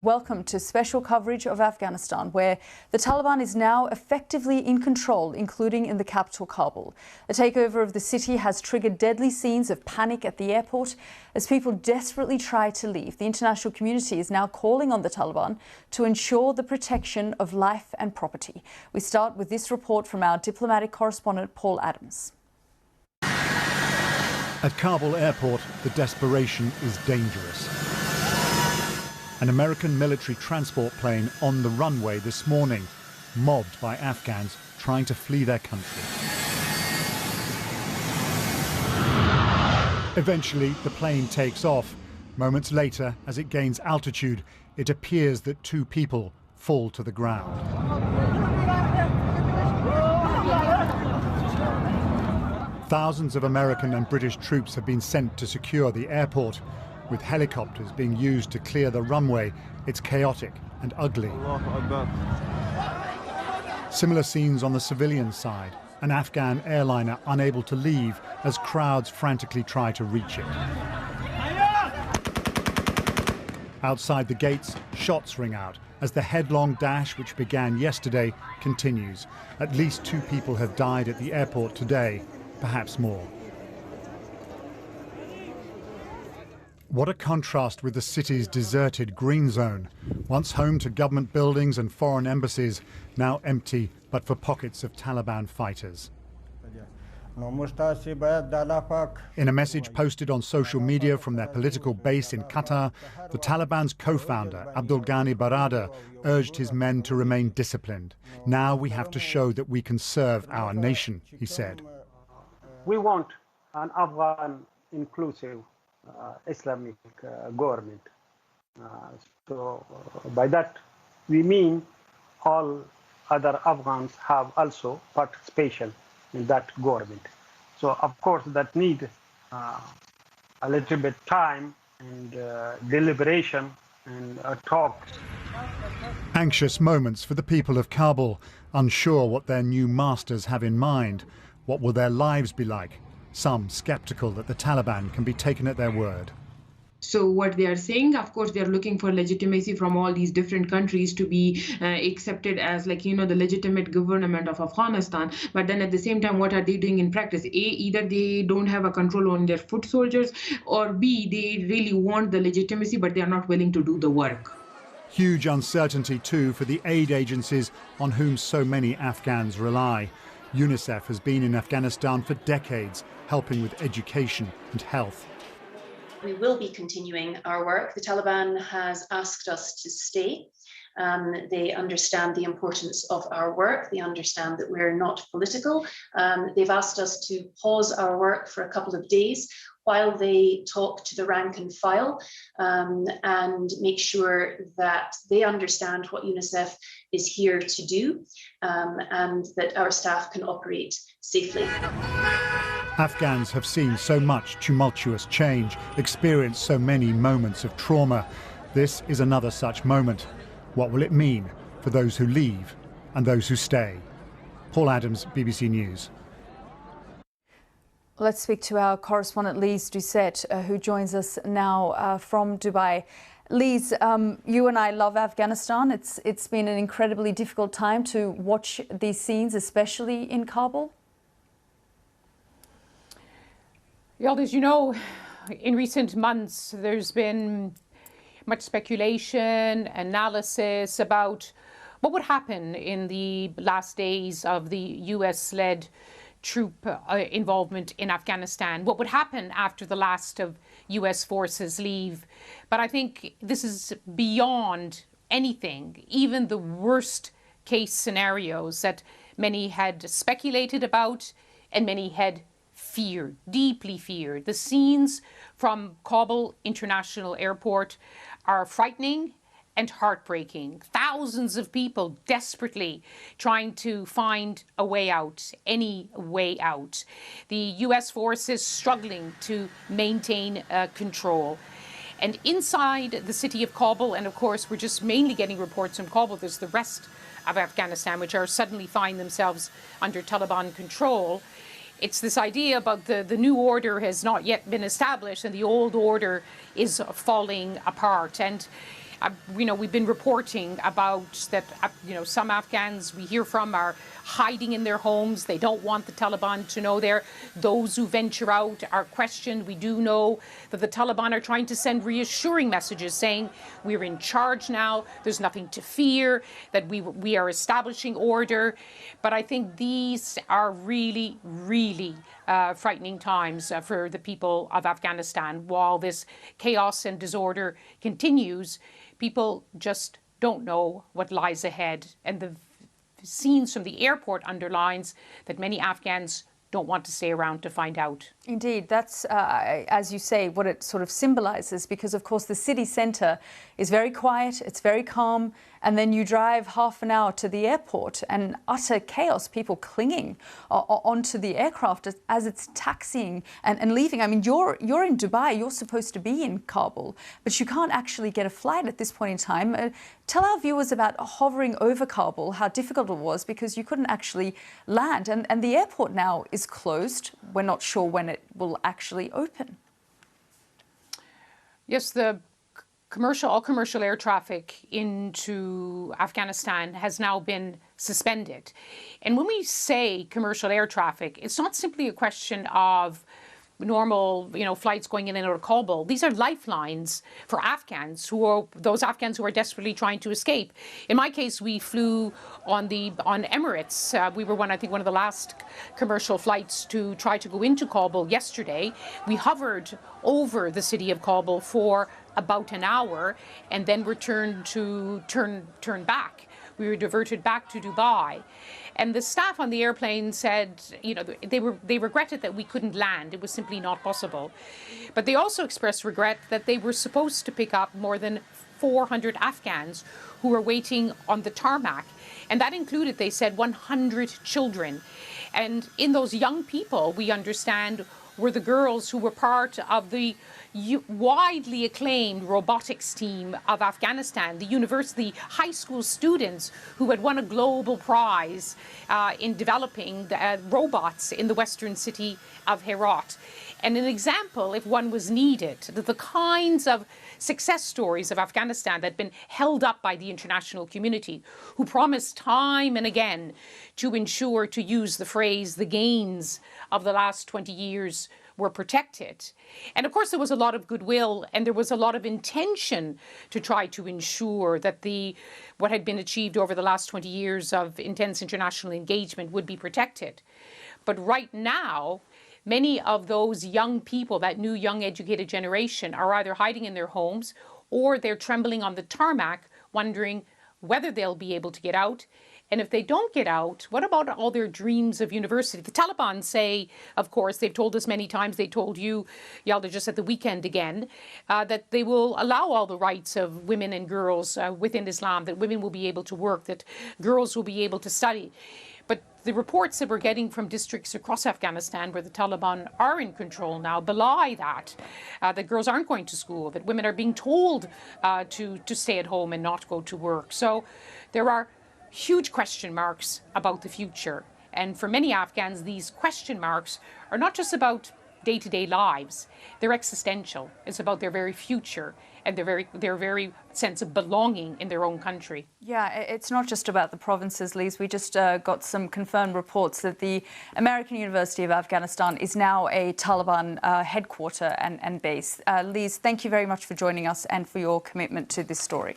Welcome to special coverage of Afghanistan, where the Taliban is now effectively in control, including in the capital, Kabul. The takeover of the city has triggered deadly scenes of panic at the airport as people desperately try to leave. The international community is now calling on the Taliban to ensure the protection of life and property. We start with this report from our diplomatic correspondent, Paul Adams. At Kabul airport, the desperation is dangerous. An American military transport plane on the runway this morning, mobbed by Afghans trying to flee their country. Eventually, the plane takes off. Moments later, as it gains altitude, it appears that two people fall to the ground. Thousands of American and British troops have been sent to secure the airport. With helicopters being used to clear the runway, it's chaotic and ugly. Similar scenes on the civilian side, an Afghan airliner unable to leave as crowds frantically try to reach it. Outside the gates, shots ring out as the headlong dash, which began yesterday, continues. At least 2 people have died at the airport today, perhaps more. What a contrast with the city's deserted green zone, once home to government buildings and foreign embassies, now empty but for pockets of Taliban fighters. In a message posted on social media from their political base in Qatar, the Taliban's co-founder, Abdul Ghani Baradar, urged his men to remain disciplined. Now we have to show that we can serve our nation, he said. We want an Afghan inclusive Islamic government. So by that we mean all other Afghans have also participation in that government. So of course that need a little bit time and deliberation and talk. Anxious moments for the people of Kabul, unsure what their new masters have in mind. What will their lives be like? Some skeptical that the Taliban can be taken at their word. So what they are saying, of course, they're looking for legitimacy from all these different countries to be accepted as the legitimate government of Afghanistan. But then at the same time, what are they doing in practice? A, either they don't have a control on their foot soldiers, or B, they really want the legitimacy, but they are not willing to do the work. Huge uncertainty too for the aid agencies on whom so many Afghans rely. UNICEF has been in Afghanistan for decades, helping with education and health. We will be continuing our work. The Taliban has asked us to stay. They understand the importance of our work. They understand that we're not political. They've asked us to pause our work for a couple of days while they talk to the rank and file and make sure that they understand what UNICEF is here to do and that our staff can operate safely. Afghans have seen so much tumultuous change, experienced so many moments of trauma. This is another such moment. What will it mean for those who leave and those who stay? Paul Adams, BBC News. Let's speak to our correspondent Lise Doucette, who joins us now from Dubai. Lise, you and I love Afghanistan. It's been an incredibly difficult time to watch these scenes, especially in Kabul. Well, as you know, in recent months, there's been much speculation, analysis about what would happen in the last days of the US-led troop involvement in Afghanistan, what would happen after the last of US forces leave. But I think this is beyond anything, even the worst case scenarios that many had speculated about and many had feared, deeply feared. The scenes from Kabul International Airport are frightening and heartbreaking. Thousands of people desperately trying to find a way out, any way out. The US forces struggling to maintain control. And inside the city of Kabul, and of course we're just mainly getting reports from Kabul, there's the rest of Afghanistan, which are suddenly find themselves under Taliban control. It's this idea about the new order has not yet been established and the old order is falling apart. And We've been reporting about that, some Afghans we hear from are hiding in their homes. They don't want the Taliban to know there. Those who venture out are questioned. We do know that the Taliban are trying to send reassuring messages saying we're in charge now, there's nothing to fear, that we are establishing order. But I think these are really, really frightening times for the people of Afghanistan. While this chaos and disorder continues, people just don't know what lies ahead. And the scenes from the airport underlines that many Afghans don't want to stay around to find out. Indeed, that's, as you say, what it sort of symbolizes, because, of course, the city centre is very quiet, it's very calm, and then you drive half an hour to the airport and utter chaos, people clinging onto the aircraft as it's taxiing and leaving. I mean, you're in Dubai, you're supposed to be in Kabul, but you can't actually get a flight at this point in time. Tell our viewers about hovering over Kabul, how difficult it was, because you couldn't actually land, and the airport now is closed. We're not sure when it will actually open. Yes, all commercial air traffic into Afghanistan has now been suspended. And when we say commercial air traffic, it's not simply a question of normal, flights going in and out of Kabul. These are lifelines for those Afghans who are desperately trying to escape. In my case, we flew on Emirates. We were one of the last commercial flights to try to go into Kabul yesterday. We hovered over the city of Kabul for about an hour and then returned to turn back. We were diverted back to Dubai. And the staff on the airplane said, they regretted that we couldn't land. It was simply not possible. But they also expressed regret that they were supposed to pick up more than 400 Afghans who were waiting on the tarmac. And that included, they said, 100 children. And in those young people, we understand, were the girls who were part of the widely acclaimed robotics team of Afghanistan, the high school students who had won a global prize in developing robots in the western city of Herat. And an example, if one was needed, the kinds of success stories of Afghanistan that had been held up by the international community, who promised time and again to ensure, to use the phrase, the gains of the last 20 years were protected. And of course, there was a lot of goodwill and there was a lot of intention to try to ensure that what had been achieved over the last 20 years of intense international engagement would be protected. But right now, many of those young people, that new young educated generation, are either hiding in their homes or they're trembling on the tarmac, wondering whether they'll be able to get out. And if they don't get out, what about all their dreams of university? The Taliban say, of course, they've told us many times, they told you, Yalda, just at the weekend again, that they will allow all the rights of women and girls within Islam, that women will be able to work, that girls will be able to study. But the reports that we're getting from districts across Afghanistan where the Taliban are in control now belie that girls aren't going to school, that women are being told to stay at home and not go to work. So there are huge question marks about the future. And for many Afghans, these question marks are not just about day-to-day lives, they're existential. It's about their very future and their very sense of belonging in their own country. Yeah, it's not just about the provinces, Lise. We just got some confirmed reports that the American University of Afghanistan is now a Taliban headquarter and base. Lise, thank you very much for joining us and for your commitment to this story.